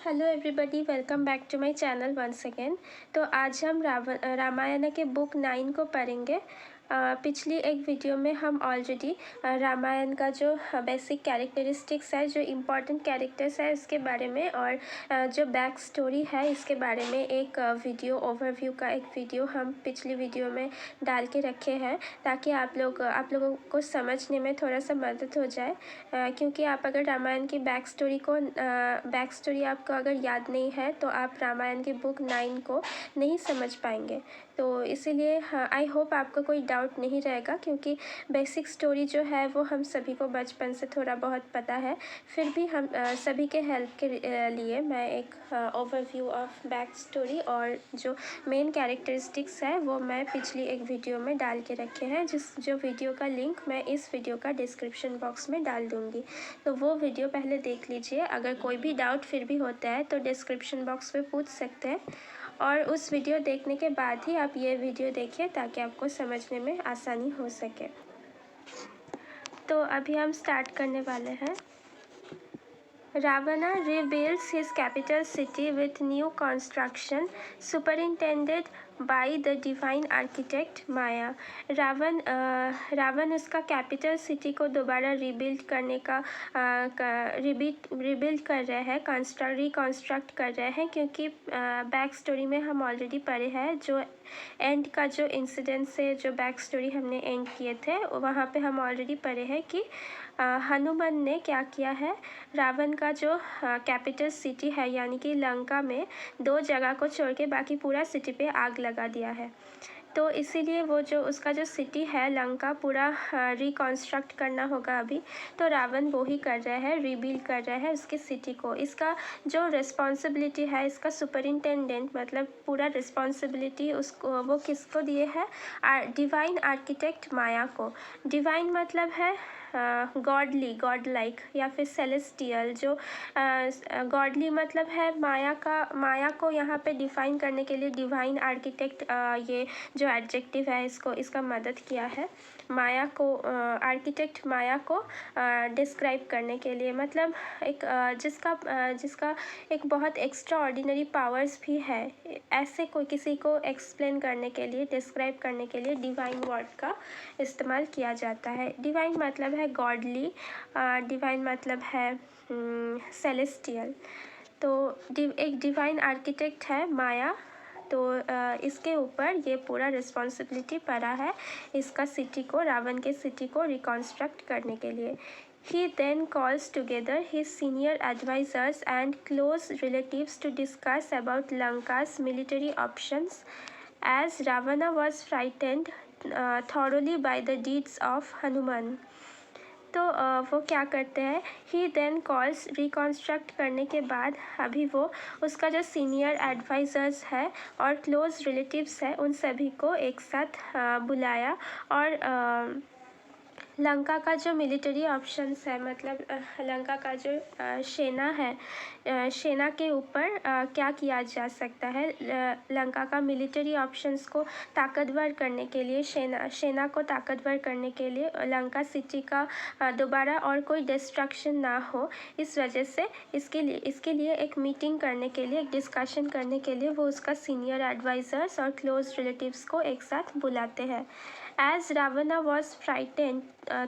Hello everybody, welcome back to my channel once again. तो आज हम रामायण के बुक 9 को पढ़ेंगे। पिछली एक वीडियो में हम ऑलरेडी रामायण का जो बेसिक कैरेक्टरिस्टिक्स है, जो इम्पोर्टेंट कैरेक्टर्स है उसके बारे में, और जो बैक स्टोरी है इसके बारे में एक वीडियो ओवरव्यू का एक वीडियो हम पिछली वीडियो में डाल के रखे हैं, ताकि आप लोगों को समझने में थोड़ा सा मदद हो जाए। क्योंकि आप अगर रामायण की बैक स्टोरी आपको अगर याद नहीं है तो आप रामायण की बुक 9 को नहीं समझ पाएंगे। तो इसीलिए आई होप आपको कोई डाउट नहीं रहेगा, क्योंकि बेसिक स्टोरी जो है वो हम सभी को बचपन से थोड़ा बहुत पता है। फिर भी हम सभी के हेल्प के लिए मैं एक ओवरव्यू ऑफ बैक स्टोरी और जो मेन कैरेक्टरिस्टिक्स है वो मैं पिछली एक वीडियो में डाल के रखे हैं, जो वीडियो का लिंक मैं इस वीडियो का डिस्क्रिप्शन बॉक्स में डाल दूँगी। तो वो वीडियो पहले देख लीजिए। अगर कोई भी डाउट फिर भी होता है तो डिस्क्रिप्शन बॉक्स में पूछ सकते हैं, और उस वीडियो देखने के बाद ही आप ये वीडियो देखिए ताकि आपको समझने में आसानी हो सके। तो अभी हम स्टार्ट करने वाले हैं। Ravana rebuilds his capital city with new construction superintended by the divine architect Maya. Ravan उसका कैपिटल सिटी को दोबारा रिबिल्ड कर रहे हैं, रिकॉन्स्ट्रक्ट कर रहे हैं, क्योंकि बैक स्टोरी में हम ऑलरेडी पढ़े हैं, जो एंड का जो इंसिडेंट से जो बैक स्टोरी हमने एंड किए थे वहाँ पे हम ऑलरेडी पढ़े हैं कि हनुमान ने क्या किया है। रावण का जो कैपिटल सिटी है यानी कि लंका में 2 जगह को छोड़ के बाकी पूरा सिटी पे आग लगा दिया है। तो इसीलिए वो जो उसका जो सिटी है लंका पूरा रिकॉन्स्ट्रक्ट करना होगा अभी। तो रावण वो ही कर रहा है, रीबिल्ड कर रहा है उसके सिटी को। इसका जो रिस्पॉन्सिबिलिटी है, इसका सुपरिंटेंडेंट मतलब पूरा रिस्पॉन्सिबिलिटी उसको वो किसको दिए है? डिवाइन आर्किटेक्ट माया को। डिवाइन मतलब है गॉडली, गॉड लाइक या फिर सेलेस्टियल। जो गॉडली मतलब है माया को यहाँ पे डिफाइन करने के लिए डिवाइन आर्किटेक्ट ये जो एडजेक्टिव है इसका मदद किया है माया को, आर्किटेक्ट माया को डिस्क्राइब करने के लिए। मतलब एक जिसका एक बहुत एक्स्ट्रा ऑर्डिनरी पावर्स भी है, ऐसे कोई किसी को एक्सप्लेन करने के लिए, डिस्क्राइब करने के लिए डिवाइन वर्ड का इस्तेमाल किया जाता है। डिवाइन मतलब है गॉडली, डिवाइन मतलब है सेलेस्टियल। तो एक डिवाइन आर्किटेक्ट है माया, तो इसके ऊपर ये पूरा रिस्पॉन्सिबिलिटी पड़ा है इसका सिटी को, रावण के सिटी को रिकॉन्स्ट्रक्ट करने के लिए। He then calls together his senior advisors and close relatives to discuss about Lanka's military options, as Ravana was frightened thoroughly by the deeds of Hanuman. तो वो क्या करते हैं, ही देन कॉल्स, रिकॉन्स्ट्रक्ट करने के बाद अभी वो उसका जो सीनियर एडवाइज़र्स है और क्लोज रिलेटिव्स है उन सभी को एक साथ बुलाया, और लंका का जो मिलिट्री ऑप्शंस है, मतलब लंका का जो सेना है, सेना के ऊपर क्या किया जा सकता है, लंका का मिलिट्री ऑप्शंस को ताकतवर करने के लिए, सेना को ताकतवर करने के लिए, लंका सिटी का दोबारा और कोई डिस्ट्रक्शन ना हो, इस वजह से इसके लिए एक मीटिंग करने के लिए, एक डिस्कशन करने के लिए वो उसका सीनियर एडवाइज़र्स और क्लोज रिलेटिव्स को एक साथ बुलाते हैं। As Ravana was frightened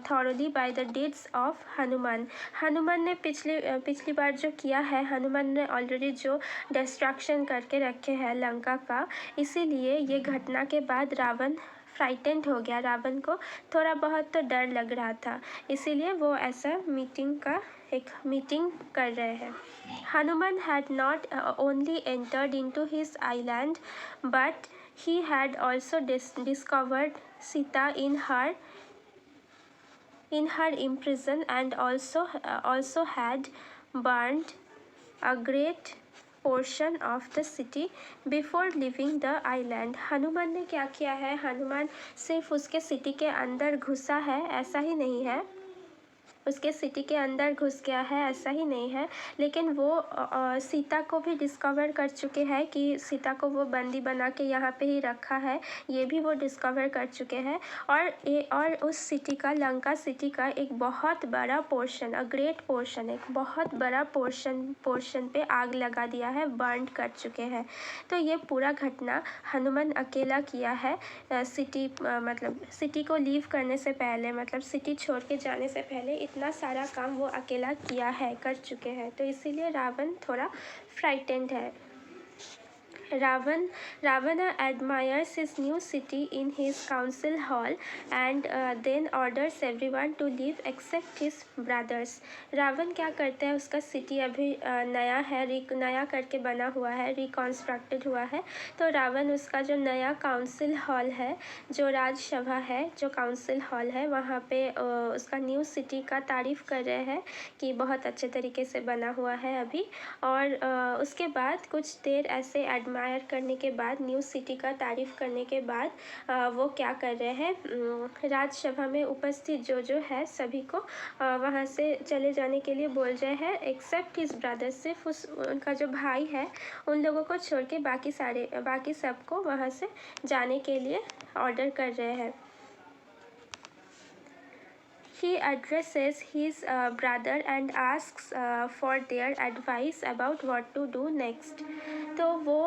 thoroughly by the deeds of Hanuman. Hanuman ने पिछली बार जो किया है, हनुमान ने ऑलरेडी जो डिस्ट्रक्शन करके रखे हैं लंका का, इसीलिए ये घटना के बाद रावण फ्राइटेंड हो गया। रावण को थोड़ा बहुत तो डर लग रहा था, इसीलिए वो ऐसा एक मीटिंग कर रहे हैं। Hanuman had not only entered into his island but he had also discovered Sita in her imprison, and also had burned a great portion of the city before leaving the island. Hanuman ने क्या किया है, हनुमान सिर्फ उसके city के अंदर घुसा है ऐसा ही नहीं है, उसके सिटी के अंदर घुस गया है, ऐसा ही नहीं है, लेकिन वो सीता को भी डिस्कवर कर चुके हैं कि सीता को वो बंदी बना के यहाँ पे ही रखा है, ये भी वो डिस्कवर कर चुके हैं। और उस सिटी का, लंका सिटी का एक बहुत बड़ा पोर्शन, अ ग्रेट पोर्शन, एक बहुत बड़ा पोर्शन पे आग लगा दिया है, बर्न कर चुके हैं। तो ये पूरा घटना हनुमान अकेला किया है, सिटी मतलब सिटी को लीव करने से पहले, मतलब सिटी छोड़ के जाने से पहले इतना सारा काम वो अकेला किया है, कर चुके हैं। तो इसीलिए रावण थोड़ा फ्राइटेंड है। Ravana admires his new city in his council hall and then orders everyone to leave except his brothers. Ravan क्या करता है, उसका सिटी अभी नया है, नया करके बना हुआ है, रिकॉन्स्ट्रक्टेड हुआ है। तो रावण उसका जो नया काउंसिल हॉल है, जो राज्यसभा है, जो काउंसिल हॉल है, वहाँ पे उसका न्यू सिटी का तारीफ़ कर रहे हैं कि बहुत अच्छे तरीके से बना हुआ है अभी। और उसके बाद कुछ देर ऐसे एडमायर करने के बाद, न्यू सिटी का तारीफ़ करने के बाद वो क्या कर रहे हैं, राज्यसभा में उपस्थित जो है सभी को वहाँ से चले जाने के लिए बोल रहे हैं, एक्सेप्ट हिज ब्रदर, सिर्फ उनका जो भाई है उन लोगों को छोड़ के बाकी सबको वहाँ से जाने के लिए ऑर्डर कर रहे हैं। He addresses his brother and asks for their advice about what to do next. तो वो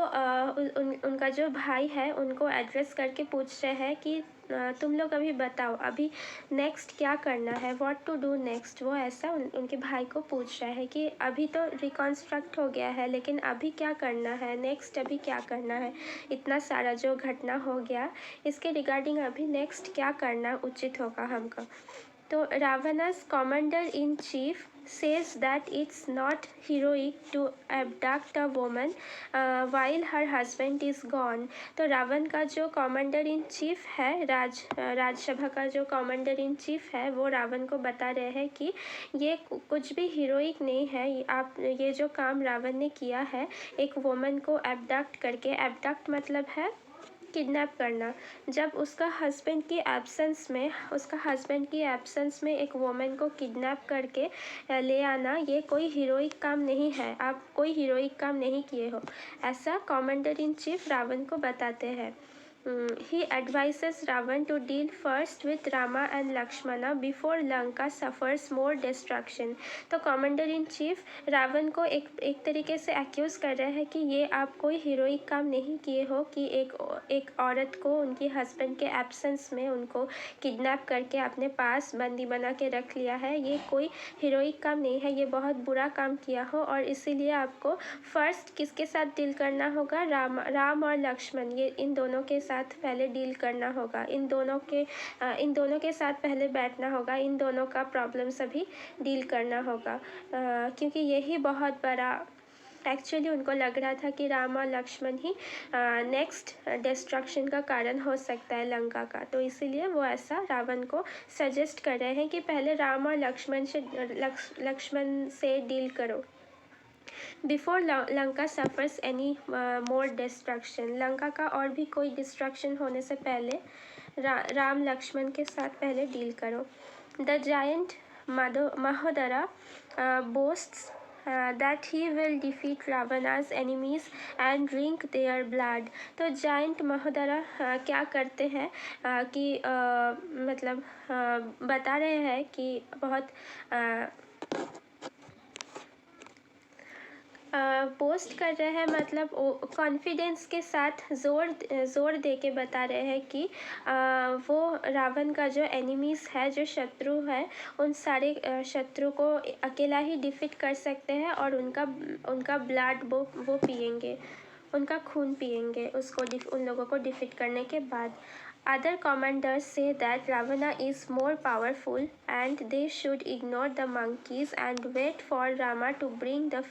उनका जो भाई है उनको एड्रेस करके पूछ रहे हैं कि तुम लोग अभी बताओ, अभी नेक्स्ट क्या करना है, व्हाट टू डू नेक्स्ट। वो ऐसा उनके भाई को पूछ रहा है कि अभी तो रिकॉन्स्ट्रक्ट हो गया है, लेकिन अभी क्या करना है, नेक्स्ट अभी क्या करना है, इतना सारा जो घटना हो गया इसके रिगार्डिंग अभी नेक्स्ट क्या करना उचित होगा हमको। तो Ravana's commander-in-chief says that it's not heroic to abduct a woman while her husband is gone. तो रावण का जो कमांडर इन चीफ है, राज्यसभा का जो कमांडर इन चीफ है, वो रावण को बता रहे हैं कि ये कुछ भी हीरोइक नहीं है। ये जो काम रावण ने किया है, एक वुमन को एबडक्ट करके, एबडक्ट मतलब है किडनैप करना, जब उसका हस्बैंड की एब्सेंस में एक वुमन को किडनैप करके ले आना, ये कोई हीरोइक काम नहीं है, आप कोई हीरोइक काम नहीं किए हो, ऐसा कमांडर इन चीफ रावण को बताते हैं। He advises Ravan to deal first with Rama and Lakshmana before Lanka suffers more destruction. तो कमांडर इन चीफ रावण को एक तरीके से एक्यूज कर रहे हैं कि ये आप कोई हीरोइक काम नहीं किए हो कि एक औरत को उनके हस्बैंड के एब्सेंस में उनको किडनैप करके अपने पास बंदी बना के रख लिया है, ये कोई हीरोइक काम नहीं है, ये बहुत बुरा काम किया हो। और इसीलिए आपको फर्स्ट किसके साथ डील करना होगा, राम और लक्ष्मण, ये इन दोनों के साथ पहले डील करना होगा, इन दोनों के साथ पहले बैठना होगा, इन दोनों का प्रॉब्लम सभी डील करना होगा, क्योंकि यही बहुत बड़ा, एक्चुअली उनको लग रहा था कि राम और लक्ष्मण ही नेक्स्ट डिस्ट्रक्शन का कारण हो सकता है लंका का। तो इसीलिए वो ऐसा रावण को सजेस्ट कर रहे हैं कि पहले राम और लक्ष्मण से डील करो, before Lanka suffers any more destruction. Lanka का और भी कोई डिस्ट्रक्शन होने से पहले राम लक्ष्मण के साथ पहले डील करो। The giant महोदरा बोस्ट्स that he will defeat Ravana's enemies and drink their blood. तो जायंट महोदरा क्या करते हैं कि मतलब बता रहे हैं कि बहुत पोस्ट कर रहे हैं, मतलब कॉन्फिडेंस के साथ ज़ोर दे के बता रहे हैं कि वो रावण का जो एनिमीज़ है, जो शत्रु है, उन सारे शत्रु को अकेला ही डिफीट कर सकते हैं और उनका ब्लड वो पिएंगे, उनका खून पिएंगे उन लोगों को डिफीट करने के बाद। Other commanders say that Ravana is more powerful and they should ignore the monkeys and wait for Rama to bring the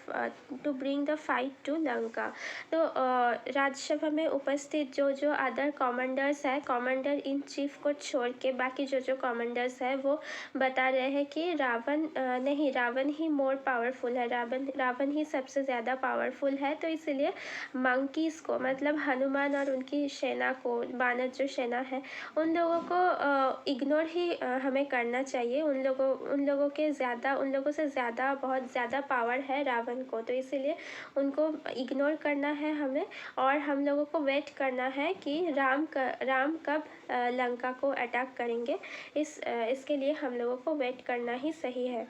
fight to Lanka. तो राज्यसभा में उपस्थित जो अदर कमांडर्स है, कमांडर इन चीफ को छोड़ के बाकी जो कमांडर्स है वो बता रहे हैं कि रावण ही मोर पावरफुल है, रावण ही सबसे ज़्यादा पावरफुल है। तो इसलिए मंकीज़ को, मतलब हनुमान और उनकी सेना को, वानर जो सेना है, उन लोगों को इग्नोर ही हमें करना चाहिए। उन लोगों से ज़्यादा बहुत ज़्यादा पावर है रावण को, तो इसीलिए उनको इग्नोर करना है हमें। और हम लोगों को वेट करना है कि राम कब लंका को अटैक करेंगे। इसके लिए हम लोगों को वेट करना ही सही है।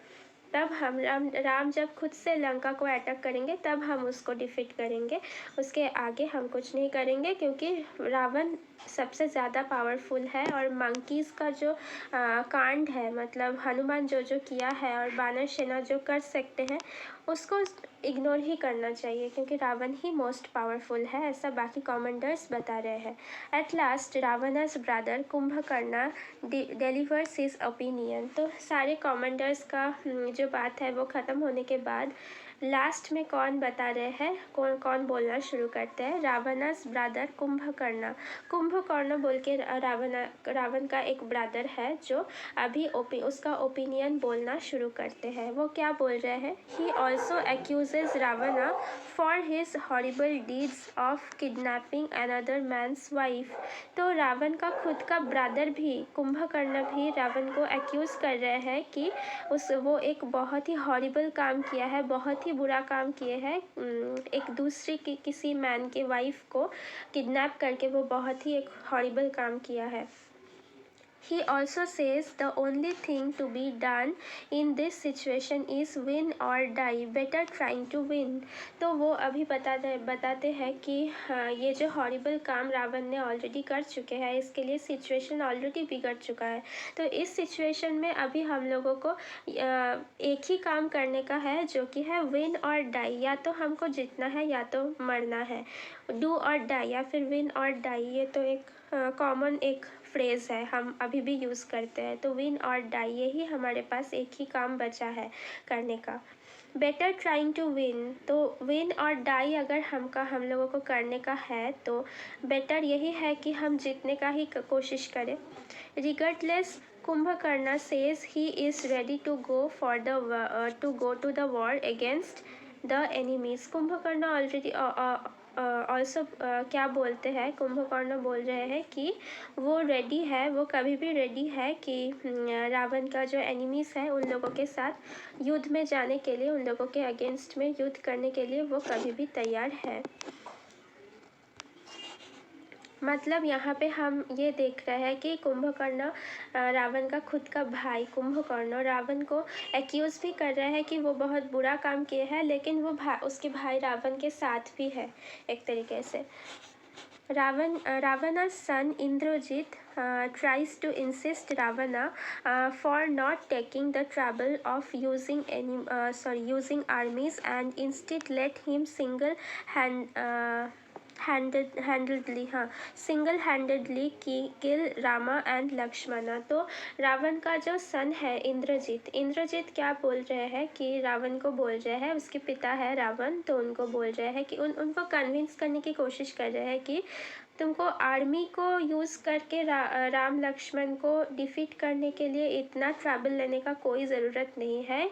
तब हम राम जब खुद से लंका को अटैक करेंगे तब हम उसको डिफीट करेंगे। उसके आगे हम कुछ नहीं करेंगे, क्योंकि रावण सबसे ज़्यादा पावरफुल है। और मंकीज़ का जो कांड है, मतलब हनुमान जो किया है और बानर सेना जो कर सकते हैं, उसको इग्नोर ही करना चाहिए, क्योंकि रावण ही मोस्ट पावरफुल है, ऐसा बाकी कमांडर्स बता रहे हैं। At last Ravana's brother Kumbhakarna delivers his opinion. तो सारे कमांडर्स का जो बात है वो ख़त्म होने के बाद लास्ट में कौन बता रहे हैं, कौन बोलना शुरू करते हैं? रावणस ब्रदर कुंभकर्ण। कुंभकर्ण बोल के रावण का एक ब्रदर है जो अभी उसका ओपिनियन बोलना शुरू करते हैं। वो क्या बोल रहे हैं? He also accuses Ravana for his horrible deeds of kidnapping another man's wife. तो रावण का खुद का ब्रदर भी, कुंभकर्ण भी रावण को एक्यूज़ कर रहे हैं कि वो एक बहुत ही हॉरिबल काम किया है, बहुत ही बुरा काम किए हैं। एक दूसरे की किसी मैन के वाइफ को किडनैप करके वो बहुत ही एक हॉरिबल काम किया है। He also says the only thing to be done in this situation is win or die, better trying to win। तो वो अभी बताते हैं कि ये जो हॉरिबल काम रावण ने ऑलरेडी कर चुके हैं, इसके लिए सिचुएशन ऑलरेडी बिगड़ चुका है। तो इस सिचुएशन में अभी हम लोगों को एक ही काम करने का है, जो कि है विन और डाई। या तो हमको जीतना है या तो मरना है। डू और डाई या फिर विन और डाई, ये तो एक कॉमन एक फ्रेज़ है, हम अभी भी यूज़ करते हैं। तो विन और डाई, यही हमारे पास एक ही काम बचा है करने का। बेटर ट्राइंग टू विन, तो विन और डाई अगर हम लोगों को करने का है तो बेटर यही है कि हम जीतने का ही कोशिश करें। Regardless Kumbhakarna says he is ready to go to the war against the enemies. Kumbhakarna already also क्या बोलते हैं? कुंभकर्ण बोल रहे हैं कि वो रेडी है, वो कभी भी रेडी है कि रावण का जो एनिमीज़ है उन लोगों के साथ युद्ध में जाने के लिए, उन लोगों के अगेंस्ट में युद्ध करने के लिए वो कभी भी तैयार है। मतलब यहाँ पे हम ये देख रहे हैं कि कुंभकर्ण रावण का खुद का भाई कुंभकर्ण रावण को एक्यूज़ भी कर रहे हैं कि वो बहुत बुरा काम किए हैं, लेकिन वो उसके भाई रावण के साथ भी है एक तरीके से। Ravana's son Indrajit tries to insist Ravana for not taking the trouble of using armies, and instead let him single handedly kill Rama and Lakshmana। तो रावण का जो सन है इंद्रजीत क्या बोल रहे हैं कि रावण को बोल रहे हैं, उसके पिता है रावण, तो उनको बोल रहे हैं कि उनको कन्विंस करने की कोशिश कर रहे हैं कि तुमको आर्मी को यूज़ करके राम लक्ष्मण को डिफीट करने के लिए इतना ट्रैवल लेने का कोई ज़रूरत नहीं है।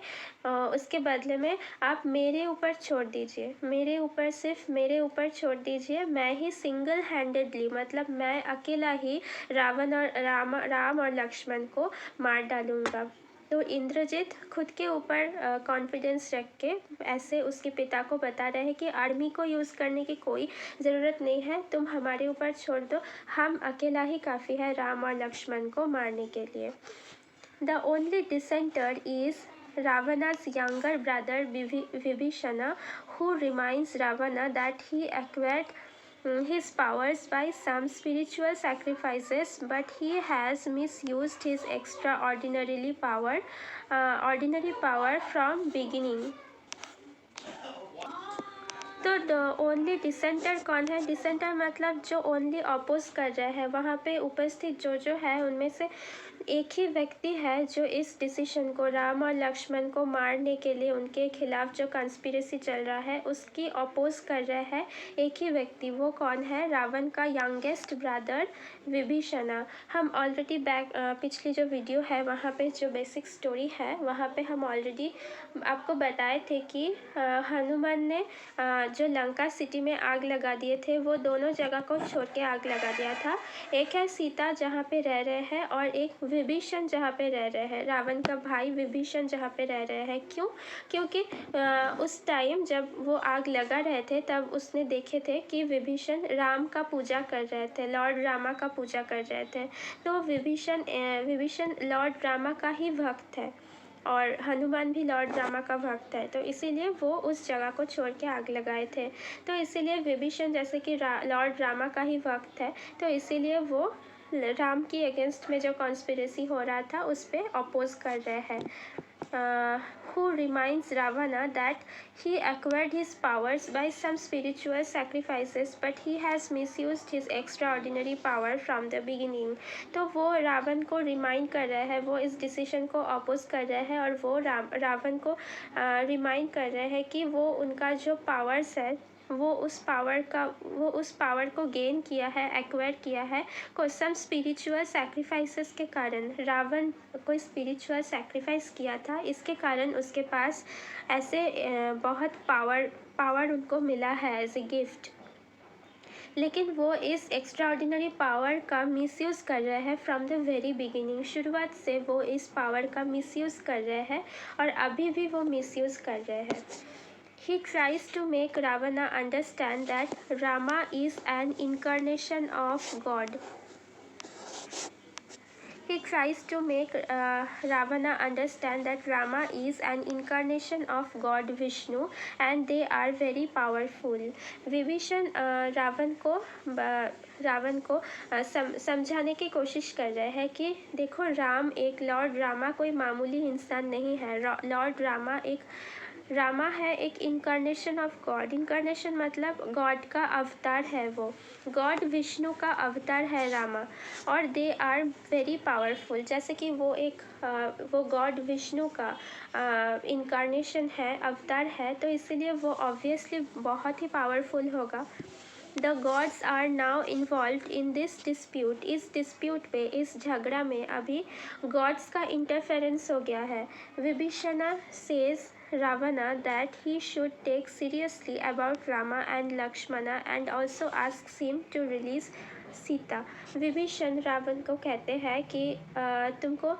उसके बदले में आप मेरे ऊपर छोड़ दीजिए, सिर्फ मेरे ऊपर छोड़ दीजिए। मैं ही सिंगल हैंडेडली, मतलब मैं अकेला ही राम और लक्ष्मण को मार डालूँगा। तो इंद्रजीत खुद के ऊपर कॉन्फिडेंस रख के ऐसे उसके पिता को बता रहे हैं कि आर्मी को यूज़ करने की कोई ज़रूरत नहीं है, तुम हमारे ऊपर छोड़ दो, हम अकेला ही काफ़ी है राम और लक्ष्मण को मारने के लिए। The only dissenter is Ravana's younger brother Vibhishana, who reminds Ravana that he acquired his powers by some spiritual sacrifices, but he has misused his ordinary power from beginning। तो ओनली डिसेंटर कौन है? डिसेंटर मतलब जो ओनली अपोज कर रहे हैं, वहाँ पे उपस्थित जो है उनमें से एक ही व्यक्ति है जो इस डिसीजन को राम और लक्ष्मण को मारने के लिए उनके खिलाफ जो कंस्पिरेसी चल रहा है उसकी अपोज कर रहा है एक ही व्यक्ति। वो कौन है? रावण का यंगेस्ट ब्रदर विभीषण। हम ऑलरेडी पिछली जो वीडियो है वहाँ पे जो बेसिक स्टोरी है वहाँ पे हम ऑलरेडी आपको बताए थे कि हनुमान ने जो लंका सिटी में आग लगा दिए थे वो दोनों जगह को छोड़ के आग लगा दिया था। एक है सीता जहाँ पे रह रहे हैं और एक विभीषण जहाँ पे रह रहे हैं, रावण का भाई विभीषण जहाँ पे रह रहे हैं। क्यों? क्योंकि उस टाइम जब वो आग लगा रहे थे तब उसने देखे थे कि विभीषण राम का पूजा कर रहे थे, लॉर्ड रामा का पूजा कर रहे थे। तो विभीषण लॉर्ड रामा का ही भक्त है और हनुमान भी लॉर्ड रामा का भक्त है, तो इसीलिए वो उस जगह को छोड़ के आग लगाए थे। तो इसीलिए विभीषण जैसे कि लॉर्ड रामा का ही भक्त है, तो इसीलिए वो राम की अगेंस्ट में जो कॉन्स्पिरेसी हो रहा था उस पर अपोज कर रहे हैं। Who reminds Ravana that he acquired his powers by some spiritual sacrifices, but he has misused his extraordinary power from the beginning. तो वो रावण को रिमाइंड कर रहे हैं, वो इस डिसीजन को अपोज कर रहे हैं और वो रावण को रिमाइंड कर रहे हैं कि वो उनका जो पावर्स है वो उस पावर को गेन किया है, एक्वायर किया है को सम स्पिरिचुअल सैक्रिफाइसेस के कारण। रावण कोई स्पिरिचुअल सैक्रिफाइस किया था, इसके कारण उसके पास ऐसे बहुत पावर उनको मिला है एज ए गिफ्ट। लेकिन वो इस एक्स्ट्राऑर्डिनरी पावर का मिसयूज़ कर रहे हैं फ्रॉम द वेरी बिगिनिंग। शुरुआत से वो इस पावर का मिसयूज़ कर रहे हैं और अभी भी वो मिसयूज़ कर रहे हैं। He tries to make Ravana understand that Rama is an incarnation of God. He tries to make Ravana understand that Rama is an incarnation of God Vishnu and they are very powerful. Vibhishan Ravan को समझाने की कोशिश कर रहे हैं कि देखो राम एक लॉर्ड रामा कोई मामूली इंसान नहीं है। लॉर्ड रामा है एक इनकारनेशन ऑफ गॉड। इनकारनेशन मतलब गॉड का अवतार है, वो गॉड विष्णु का अवतार है रामा और दे आर वेरी पावरफुल। जैसे कि वो गॉड विष्णु का इनकारनेशन है, अवतार है, तो इसीलिए वो ऑब्वियसली बहुत ही पावरफुल होगा। The gods are now involved in this dispute. इस dispute पे, इस झगड़ा में अभी gods का interference हो गया है। Vibhishan says Ravana that he should take seriously about Rama and Lakshmana and also asks him to release Sita. Vibhishan Ravan को कहते हैं कि तुमको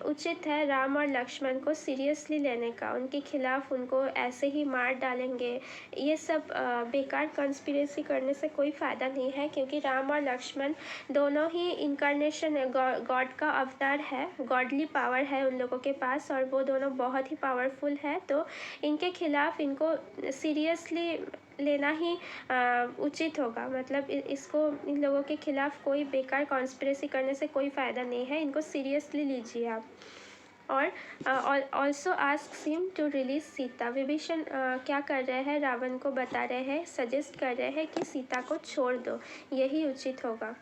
उचित है राम और लक्ष्मण को सीरियसली लेने का, उनके खिलाफ उनको ऐसे ही मार डालेंगे, ये सब बेकार कंस्पिरेसी करने से कोई फ़ायदा नहीं है, क्योंकि राम और लक्ष्मण दोनों ही इनकारनेशन गॉड का अवतार है, गॉडली पावर है उन लोगों के पास और वो दोनों बहुत ही पावरफुल है। तो इनके खिलाफ इनको सीरियसली लेना ही उचित होगा। मतलब इन लोगों के खिलाफ कोई बेकार कॉन्स्पिरेसी करने से कोई फ़ायदा नहीं है, इनको सीरियसली लीजिए आप। और also asks him to release Sita. Vibhishana क्या कर रहे हैं, रावण को बता रहे हैं, सजेस्ट कर रहे हैं कि सीता को छोड़ दो, यही उचित होगा।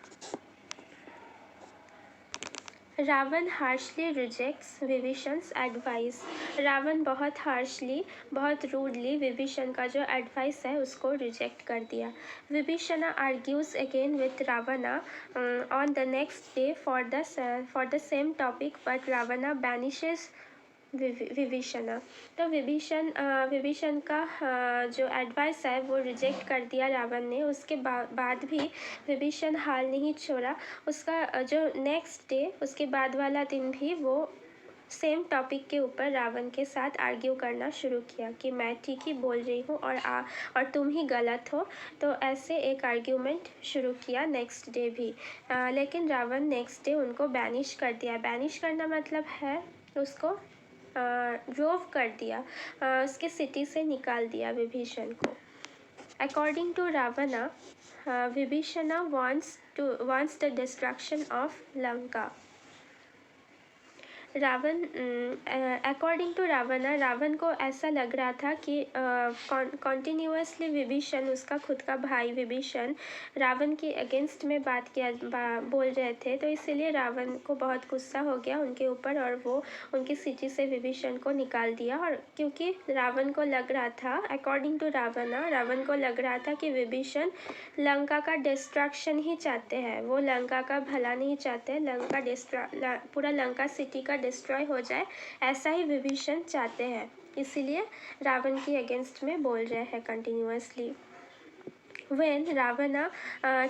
Ravan harshly rejects Vibhishan's advice. Ravan बहुत हार्शली, बहुत रूडली विभीषण का जो एडवाइस है उसको रिजेक्ट कर दिया। Vibhishan argues again with Ravana on the next day for the same topic, but Ravana banishes Vibhishan. तो विभीषण का जो एडवाइस है वो रिजेक्ट कर दिया रावण ने। उसके बाद भी विभीषण हाल नहीं छोड़ा। उसका जो नेक्स्ट डे, उसके बाद वाला दिन भी वो सेम टॉपिक के ऊपर रावण के साथ आर्ग्यू करना शुरू किया कि मैं ठीक ही बोल रही हूँ और तुम ही गलत हो। तो ऐसे एक आर्ग्यूमेंट शुरू किया नेक्स्ट डे भी। लेकिन रावण नेक्स्ट डे उनको बैनिश कर दिया। बैनिश करना मतलब है उसको रोव कर दिया, उसके सिटी से निकाल दिया विभीषण को। According to Ravana, Vibhishan wants the destruction of Lanka. Ravan according to Ravana, Ravan को ऐसा लग रहा था कि कॉन्टिन्यूसली विभीषण, उसका खुद का भाई विभीषण रावण के अगेंस्ट में बोल रहे थे, तो इसीलिए रावण को बहुत गुस्सा हो गया उनके ऊपर और वो उनकी सिटी से विभीषण को निकाल दिया। और क्योंकि रावण को लग रहा था, अकॉर्डिंग टू रावणा, रावण को लग रहा था कि विभीषण लंका का डिस्ट्रक्शन ही चाहते हैं, वो लंका का भला नहीं चाहते, पूरा लंका सिटी का डिस्ट्रॉय हो जाए, ऐसा ही विभीषण चाहते हैं, इसीलिए रावण के अगेंस्ट में बोल रहे हैं continuously. When Ravana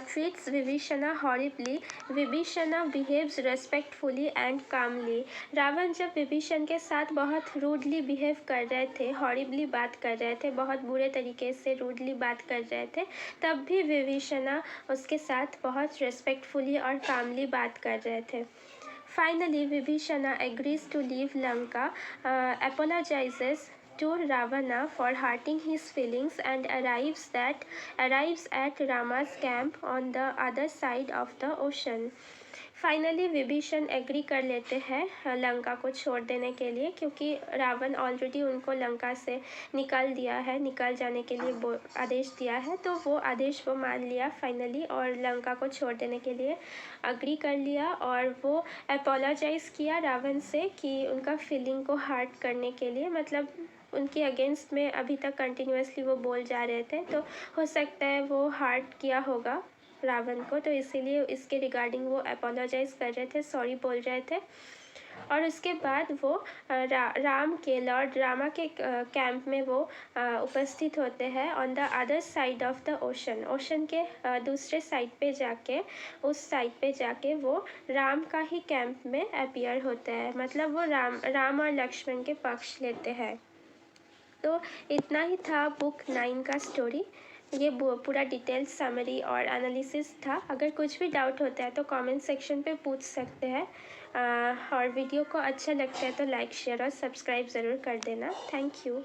treats Vibhishana horribly, Vibhishana behaves respectfully and calmly. Ravana जब विभीषण के साथ बहुत रूडली बिहेव कर रहे थे, हॉरिबली बात कर रहे थे, बहुत बुरे तरीके से रूडली बात कर रहे थे, तब भी विभीषणा उसके साथ बहुत रेस्पेक्टफुली और कामली बात कर रहे थे। Finally, Vibhishana agrees to leave Lanka, apologizes to Ravana for hurting his feelings and arrives at Rama's camp on the other side of the ocean. Finally Vibhishana agree कर लेते हैं लंका को छोड़ देने के लिए, क्योंकि रावण ऑलरेडी उनको लंका से निकाल जाने के लिए आदेश दिया है, तो वो आदेश वो मान लिया फाइनली और लंका को छोड़ देने के लिए अग्री कर लिया। और वो अपोलोजाइज़ किया रावण से कि उनका फीलिंग को हर्ट करने के लिए, मतलब उनके अगेंस्ट में अभी तक कंटिन्यूसली वो बोल जा रहे थे, तो हो सकता है वो हर्ट किया होगा रावण को, तो इसीलिए इसके रिगार्डिंग वो अपोलोजाइज़ कर रहे थे, सॉरी बोल रहे थे। और उसके बाद वो राम के लॉर्ड रामा के कैंप में वो उपस्थित होते हैं on the other side of the ocean के दूसरे साइड पे जाके, उस साइड पे जाके वो राम का ही कैंप में अपीयर होते हैं, मतलब वो राम और लक्ष्मण के पक्ष लेते हैं। तो इतना ही था बुक 9 का स्टोरी। ये पूरा डिटेल समरी और एनालिसिस था। अगर कुछ भी डाउट होता है तो कमेंट सेक्शन पे पूछ सकते हैं, और वीडियो को अच्छा लगता है तो लाइक शेयर और सब्सक्राइब ज़रूर कर देना। Thank you.